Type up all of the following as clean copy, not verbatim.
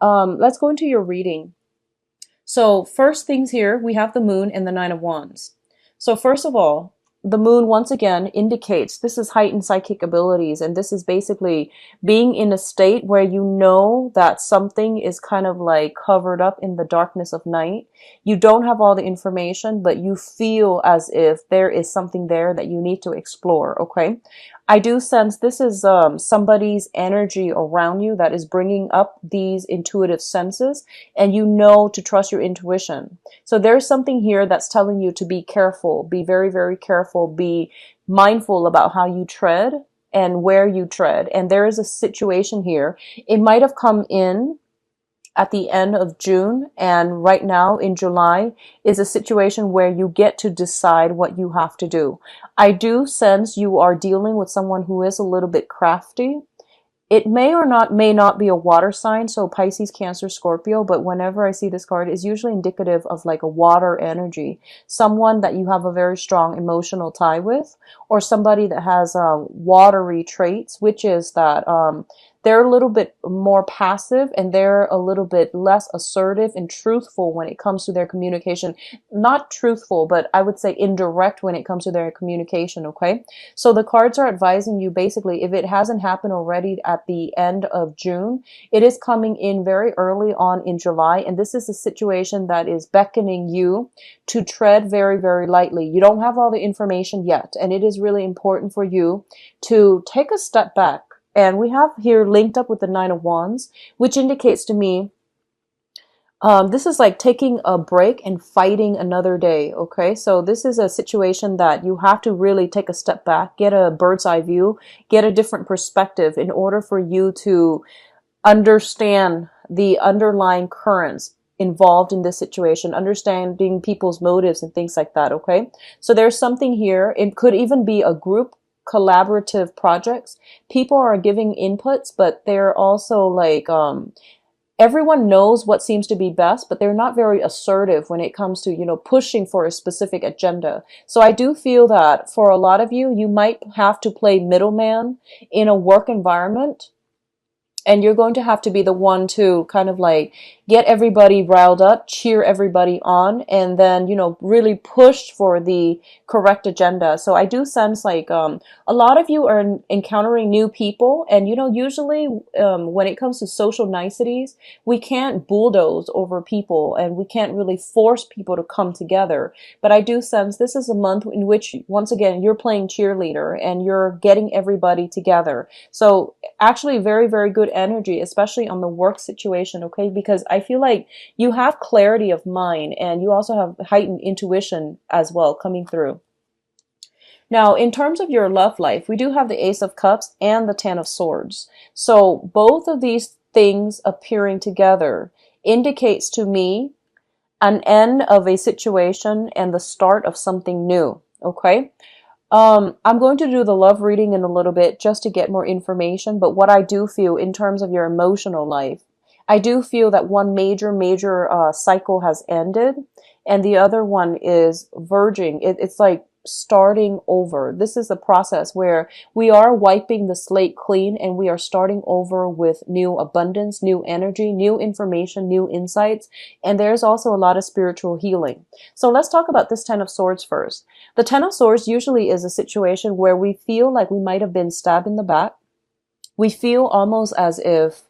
Let's go into your reading. So first things here, we have the moon and the Nine of Wands. So first of all, the moon once again indicates this is heightened psychic abilities, and this is basically being in a state where you know that something is kind of like covered up in the darkness of night. You don't have all the information, but you feel as if there is something there that you need to explore, okay? I do sense this is somebody's energy around you that is bringing up these intuitive senses, and you know to trust your intuition. So there's something here that's telling you to be careful, be very, very careful, be mindful about how you tread and where you tread. And there is a situation here. It might have come in at the end of June, and right now in July is a situation where you get to decide what you have to do. I do sense you are dealing with someone who is a little bit crafty. It may not be a water sign, so Pisces, Cancer, Scorpio, but whenever I see this card, it's usually indicative of like a water energy, someone that you have a very strong emotional tie with, or somebody that has watery traits, which is that they're a little bit more passive and they're a little bit less assertive and truthful when it comes to their communication. Not truthful, but I would say indirect when it comes to their communication, okay? So the cards are advising you basically, if it hasn't happened already at the end of June, it is coming in very early on in July, and this is a situation that is beckoning you to tread very, very lightly. You don't have all the information yet, and it is really important for you to take a step back. And we have here linked up with the Nine of Wands, which indicates to me this is like taking a break and fighting another day, okay? So this is a situation that you have to really take a step back, get a bird's eye view, get a different perspective in order for you to understand the underlying currents involved in this situation, understanding people's motives and things like that, okay? So there's something here. It could even be a group collaborative projects. People are giving inputs, but they're also like everyone knows what seems to be best, but they're not very assertive when it comes to, you know, pushing for a specific agenda. So I do feel that for a lot of you, you might have to play middleman in a work environment, and you're going to have to be the one to kind of like get everybody riled up, cheer everybody on, and then, you know, really push for the correct agenda. So I do sense like a lot of you are encountering new people, and, you know, usually when it comes to social niceties, we can't bulldoze over people and we can't really force people to come together. But I do sense this is a month in which, once again, you're playing cheerleader and you're getting everybody together. So actually very, very good energy, especially on the work situation, okay? Because I feel like you have clarity of mind and you also have heightened intuition as well coming through. Now, in terms of your love life, we do have the Ace of Cups and the Ten of Swords. So both of these things appearing together indicates to me an end of a situation and the start of something new, okay? I'm going to do the love reading in a little bit just to get more information, but what I do feel in terms of your emotional life, I do feel that one major cycle has ended, and the other one is verging. It's like starting over. This is a process where we are wiping the slate clean and we are starting over with new abundance, new energy, new information, new insights, and there's also a lot of spiritual healing. So let's talk about this Ten of Swords first. The Ten of Swords usually is a situation where we feel like we might have been stabbed in the back. We feel almost as if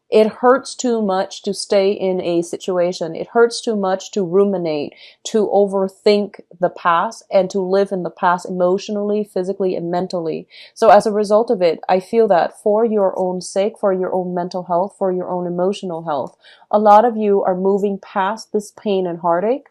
it hurts too much to stay in a situation. It hurts too much to ruminate, to overthink the past, and to live in the past emotionally, physically, and mentally. So as a result of it, I feel that for your own sake, for your own mental health, for your own emotional health, a lot of you are moving past this pain and heartache.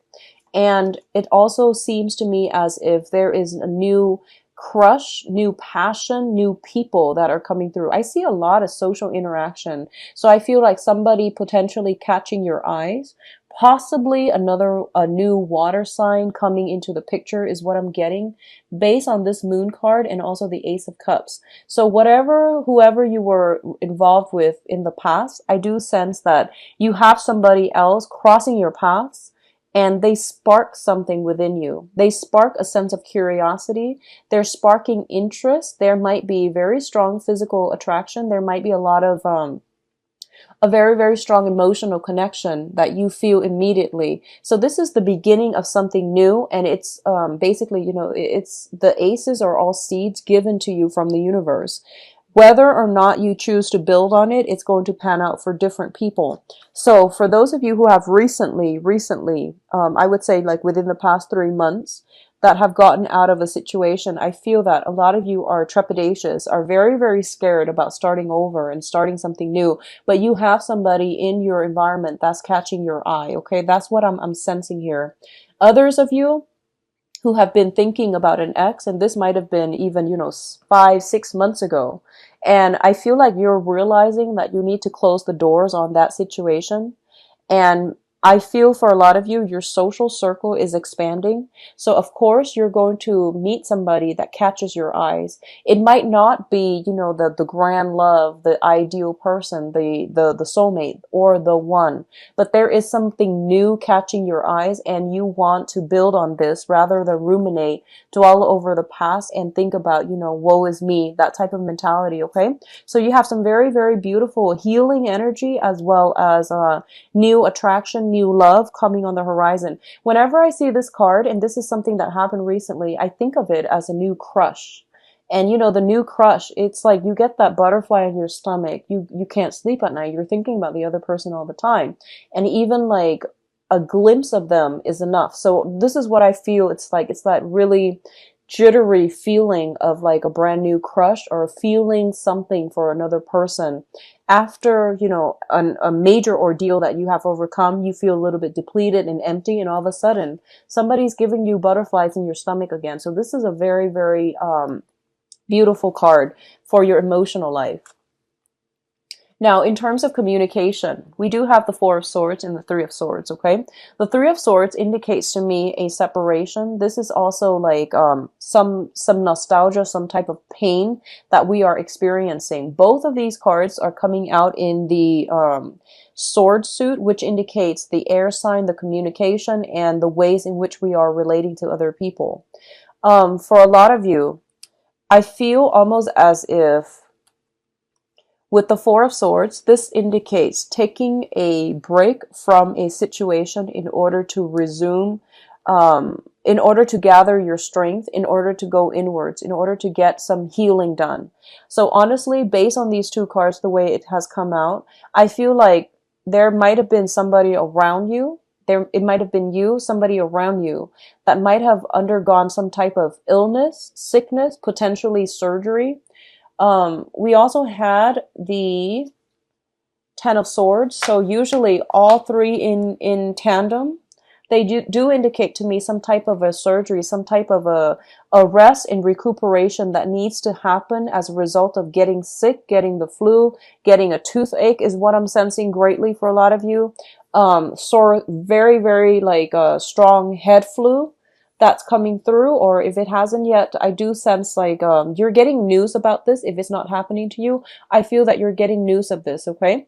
And it also seems to me as if there is a new crush, new passion, new people that are coming through. I see a lot of social interaction. So I feel like somebody potentially catching your eyes, possibly a new water sign coming into the picture is what I'm getting based on this moon card and also the Ace of Cups. So whoever you were involved with in the past, I do sense that you have somebody else crossing your paths, and they spark something within you. They spark a sense of curiosity. They're sparking interest. There might be very strong physical attraction. There might be a lot of a very, very strong emotional connection that you feel immediately. So this is the beginning of something new, and it's basically, it's the aces are all seeds given to you from the universe. Whether or not you choose to build on it, it's going to pan out for different people. So for those of you who have recently, I would say like within the past 3 months, that have gotten out of a situation, I feel that a lot of you are trepidatious, are very, very scared about starting over and starting something new, but you have somebody in your environment that's catching your eye, okay? That's what I'm sensing here. Others of you who have been thinking about an ex, and this might have been even, 5, 6 months ago, and I feel like you're realizing that you need to close the doors on that situation. And I feel for a lot of you, your social circle is expanding. So of course, you're going to meet somebody that catches your eyes. It might not be, the grand love, the ideal person, the soulmate or the one, but there is something new catching your eyes, and you want to build on this rather than ruminate, dwell over the past and think about, woe is me, that type of mentality. Okay. So you have some very, very beautiful healing energy, as well as, new attraction, new love coming on the horizon. Whenever I see this card, and this is something that happened recently, I think of it as a new crush. And the new crush, it's like you get that butterfly in your stomach. You can't sleep at night. You're thinking about the other person all the time. And even like a glimpse of them is enough. So this is what I feel. It's that really jittery feeling of like a brand new crush, or feeling something for another person. After, a major ordeal that you have overcome, you feel a little bit depleted and empty, and all of a sudden somebody's giving you butterflies in your stomach again. So this is a very, very beautiful card for your emotional life. Now, in terms of communication, we do have the Four of Swords and the Three of Swords, okay? The Three of Swords indicates to me a separation. This is also like some nostalgia, some type of pain that we are experiencing. Both of these cards are coming out in the sword suit, which indicates the air sign, the communication, and the ways in which we are relating to other people. For a lot of you, I feel almost as if with the Four of Swords, this indicates taking a break from a situation in order to resume, in order to gather your strength, in order to go inwards, in order to get some healing done. So honestly, based on these two cards, the way it has come out, I feel like there might have been somebody around you. It might have been you, somebody around you that might have undergone some type of illness, sickness, potentially surgery. We also had the Ten of Swords. So usually all three in tandem, they do indicate to me some type of a surgery, some type of a rest and recuperation that needs to happen as a result of getting sick, getting the flu, getting a toothache is what I'm sensing greatly for a lot of you. Very, very like a strong head flu that's coming through, or if it hasn't yet, I do sense like you're getting news about this. If it's not happening to you, I feel that you're getting news of this, okay?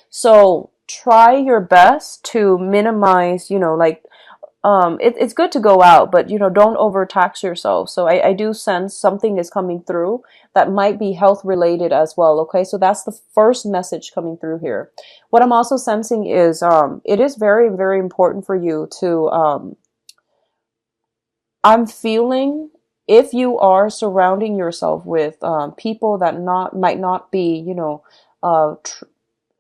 So try your best to minimize, it's good to go out, but don't overtax yourself. So I do sense something is coming through that might be health related as well. Okay, so that's the first message coming through here. What I'm also sensing is it is very, very important for you to I'm feeling, if you are surrounding yourself with people that might not be,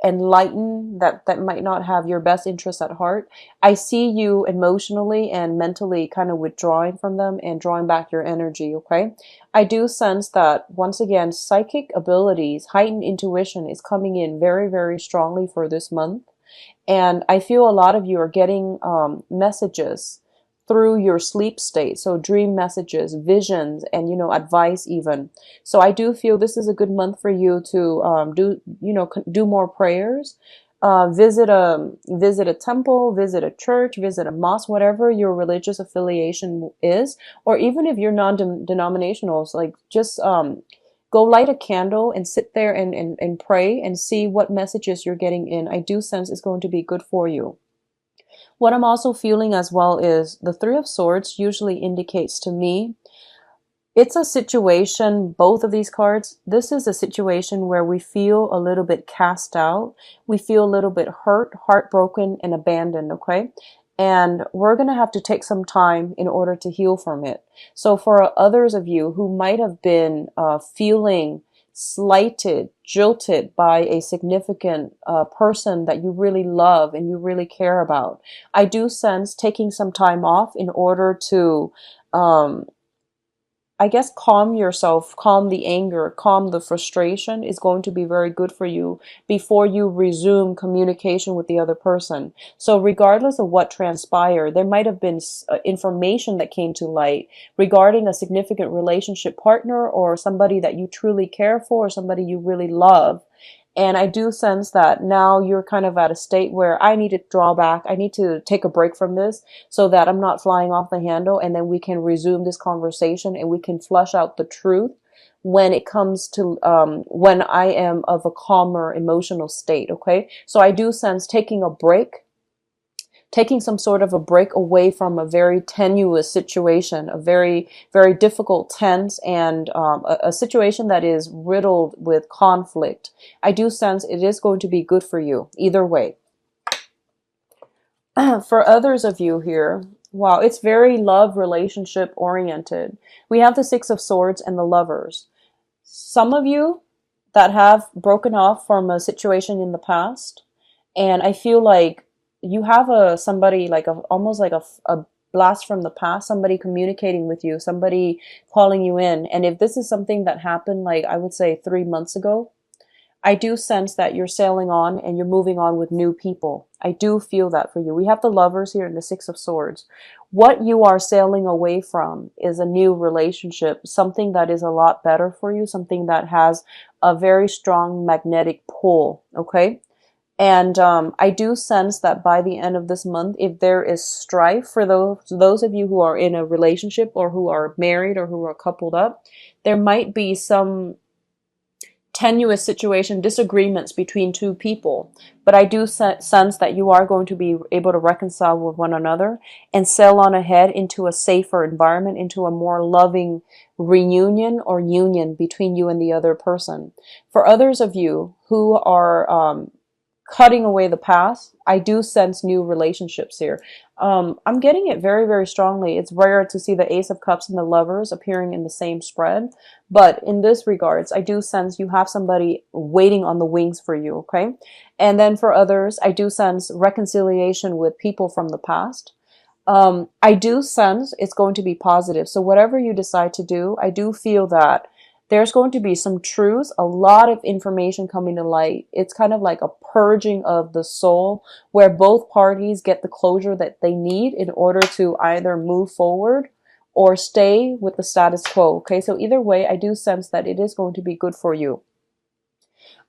enlightened, that might not have your best interests at heart, I see you emotionally and mentally kind of withdrawing from them and drawing back your energy, okay? I do sense that, once again, psychic abilities, heightened intuition is coming in very, very strongly for this month. And I feel a lot of you are getting messages through your sleep state. So dream messages, visions, and, advice even. So I do feel this is a good month for you to do more prayers, visit a temple, visit a church, visit a mosque, whatever your religious affiliation is, or even if you're non-denominational, like just go light a candle and sit there and pray and see what messages you're getting in. I do sense it's going to be good for you. What I'm also feeling as well is the Three of Swords usually indicates to me It's a situation, both of these cards, this is a situation where we feel a little bit cast out. We feel a little bit hurt, heartbroken, and abandoned, okay? And we're going to have to take some time in order to heal from it. So for others of you who might have been feeling slighted, jilted by a significant person that you really love and you really care about, I do sense taking some time off in order to um, I guess calm yourself, calm the anger, calm the frustration is going to be very good for you before you resume communication with the other person. So regardless of what transpired, there might have been information that came to light regarding a significant relationship partner or somebody that you truly care for or somebody you really love. And I do sense that now you're kind of at a state where I need to draw back. I need to take a break from this so that I'm not flying off the handle. And then we can resume this conversation and we can flush out the truth when it comes to when I am of a calmer emotional state. Okay. So I do sense taking a break, taking some sort of a break away from a very tenuous situation, a very, very difficult, tense, and a situation that is riddled with conflict. I do sense it is going to be good for you either way. For others of you here, wow, it's very love relationship oriented. We have the Six of Swords and the Lovers. Some of you that have broken off from a situation in the past, and I feel like you have somebody like almost like a blast from the past, somebody communicating with you, somebody calling you in. And if this is something that happened, like I would say 3 months ago, I do sense that you're sailing on and you're moving on with new people. I do feel that for you. We have the Lovers here and the Six of Swords. What you are sailing away from is a new relationship, something that is a lot better for you, something that has a very strong magnetic pull, okay? And I do sense that by the end of this month, if there is strife for those of you who are in a relationship or who are married or who are coupled up, there might be some tenuous situation, disagreements between two people. But I do sense that you are going to be able to reconcile with one another and sail on ahead into a safer environment, into a more loving reunion or union between you and the other person. For others of you who are cutting away the past, I do sense new relationships here. I'm getting it very, very strongly. It's rare to see the Ace of Cups and the Lovers appearing in the same spread. But in this regards, I do sense you have somebody waiting on the wings for you, okay? And then for others, I do sense reconciliation with people from the past. I do sense it's going to be positive. So whatever you decide to do, I do feel that there's going to be some truth, a lot of information coming to light. It's kind of like a purging of the soul where both parties get the closure that they need in order to either move forward or stay with the status quo. Okay, so either way, I do sense that it is going to be good for you.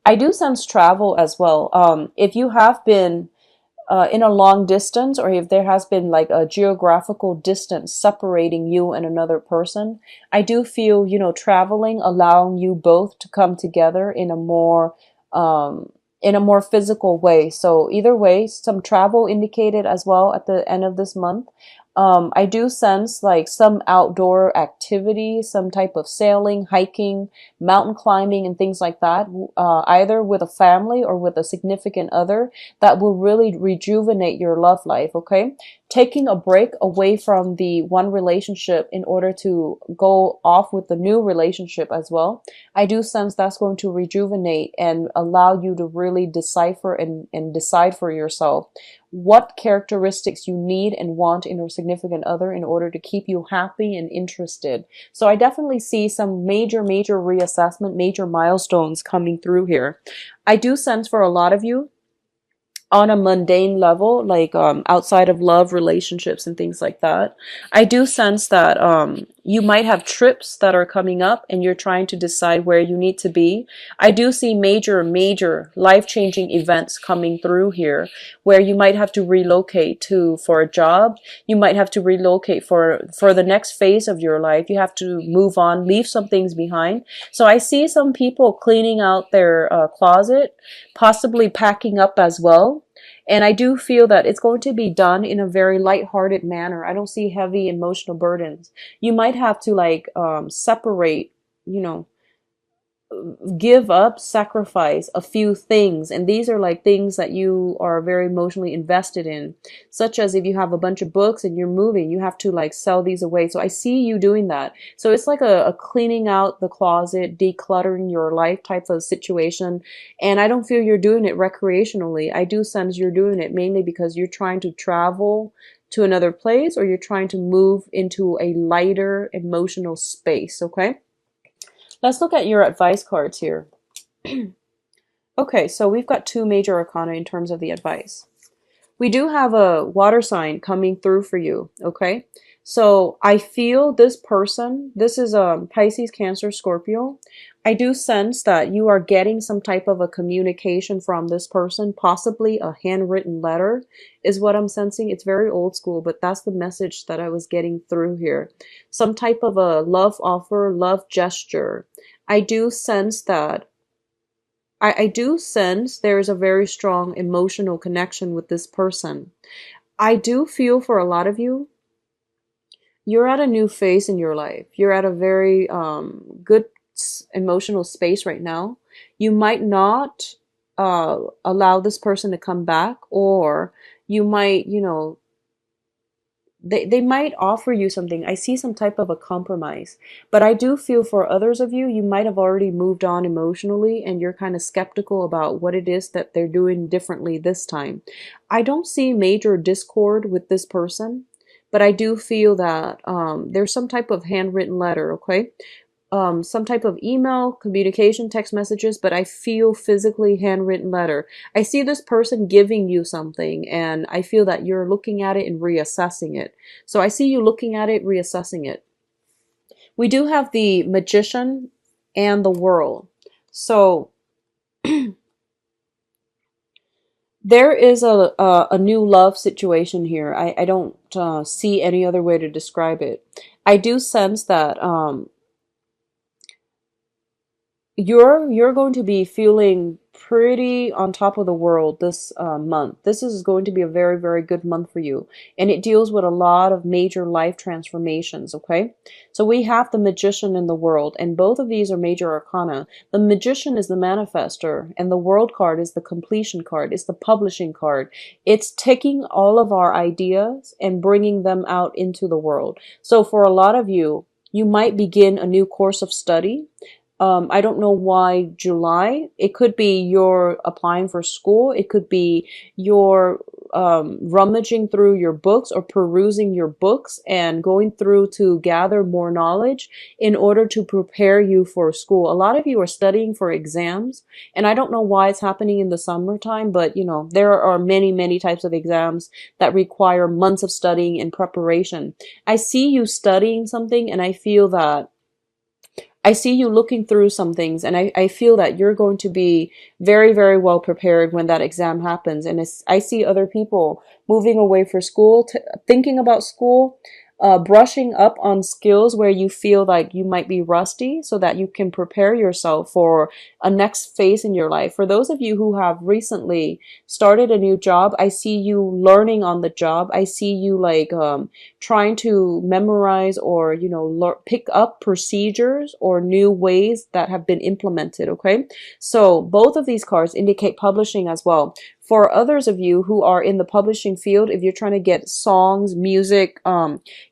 I do sense travel as well. If you have been in a long distance, or if there has been like a geographical distance separating you and another person, I do feel, traveling, allowing you both to come together in a more physical way. So either way, some travel indicated as well at the end of this month. I do sense like some outdoor activity, some type of sailing, hiking, mountain climbing, and things like that, either with a family or with a significant other, that will really rejuvenate your love life, okay? Taking a break away from the one relationship in order to go off with the new relationship as well. I do sense that's going to rejuvenate and allow you to really decipher and decide for yourself what characteristics you need and want in a significant other in order to keep you happy and interested. So I definitely see some major reassessment, major milestones coming through here. I do sense for a lot of you, on a mundane level, like outside of love, relationships, and things like that, I do sense that you might have trips that are coming up and you're trying to decide where you need to be. I do see major life-changing events coming through here where you might have to relocate for a job. You might have to relocate for the next phase of your life. You have to move on, leave some things behind. So I see some people cleaning out their closet, possibly packing up as well. And I do feel that it's going to be done in a very lighthearted manner. I don't see heavy emotional burdens. You might have to like separate, you know, give up, sacrifice a few things. And these are like things that you are very emotionally invested in, such as if you have a bunch of books and you're moving, you have to like sell these away. So I see you doing that. So it's like a cleaning out the closet, decluttering your life type of situation. And I don't feel you're doing it recreationally. I do sense you're doing it mainly because you're trying to travel to another place, or you're trying to move into a lighter emotional space. Okay. Let's look at your advice cards here. Okay, so we've got two major arcana in terms of the advice. We do have a water sign coming through for you, okay? So I feel this person, this is Pisces, Cancer, Scorpio. I do sense that you are getting some type of a communication from this person, possibly a handwritten letter is what I'm sensing. It's very old school, but that's the message that I was getting through here. Some type of a love offer, love gesture. I do sense that I do sense there's a very strong emotional connection with this person. I do feel for a lot of you, you're at a new phase in your life. You're at a very good emotional space right now. You might not allow this person to come back, or you might, you know, they might offer you something. I see some type of a compromise, but I do feel for others of you, you might have already moved on emotionally and you're kind of skeptical about what it is that they're doing differently this time. I don't see major discord with this person, but I do feel that there's some type of handwritten letter, okay? Some type of email, communication, text messages, but I feel physically handwritten letter. I see this person giving you something, and I feel that you're looking at it and reassessing it. So I see you looking at it, reassessing it. We do have the Magician and the World. So there is a new love situation here. I don't see any other way to describe it. I do sense that you're going to be feeling pretty on top of the world this month. This is going to be a very, very good month for you. And it deals with a lot of major life transformations, okay? So we have the Magician and the World, and both of these are major arcana. The Magician is the manifester, and the World card is the completion card. It's the publishing card. It's taking all of our ideas and bringing them out into the world. So for a lot of you, you might begin a new course of study. I don't know why July. It could be you're applying for school. It could be you're rummaging through your books or perusing your books and going through to gather more knowledge in order to prepare you for school. A lot of you are studying for exams, and I don't know why it's happening in the summertime, but you know, there are many, many types of exams that require months of studying and preparation. I see you studying something, and I feel that I see you looking through some things, and I feel that you're going to be very, very well prepared when that exam happens. And I see other people moving away for school, thinking about school, brushing up on skills where you feel like you might be rusty so that you can prepare yourself for a next phase in your life. For those of you who have recently started a new job, I see you learning on the job. I see you like trying to memorize or, you know, pick up procedures or new ways that have been implemented, okay? So both of these cards indicate publishing as well. For others of you who are in the publishing field, if you're trying to get songs, music,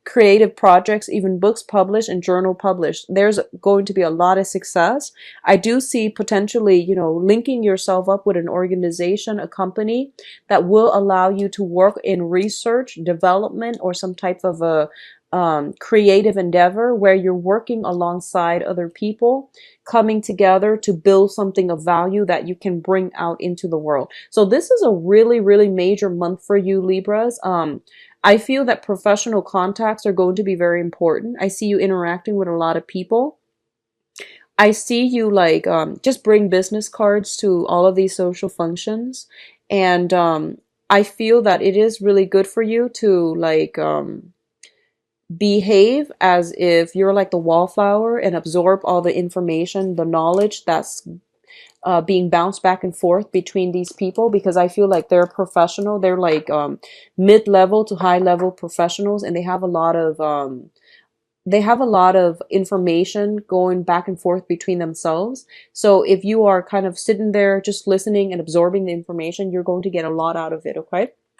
creative projects, even books published and journal published, there's going to be a lot of success. I do see potentially, you know, linking yourself up with an organization, a company that will allow you to work in research, development, or some type of a creative endeavor where you're working alongside other people, coming together to build something of value that you can bring out into the world. So this is a really, really major month for you, Libras. I feel that professional contacts are going to be very important. I see you interacting with a lot of people. I see you like just bring business cards to all of these social functions. And I feel that it is really good for you to like behave as if you're like the wallflower and absorb all the information, the knowledge being bounced back and forth between these people, because I feel like they're professional. They're like mid-level to high-level professionals, and they have a lot of information going back and forth between themselves. So if you are kind of sitting there just listening and absorbing the information, you're going to get a lot out of it, okay?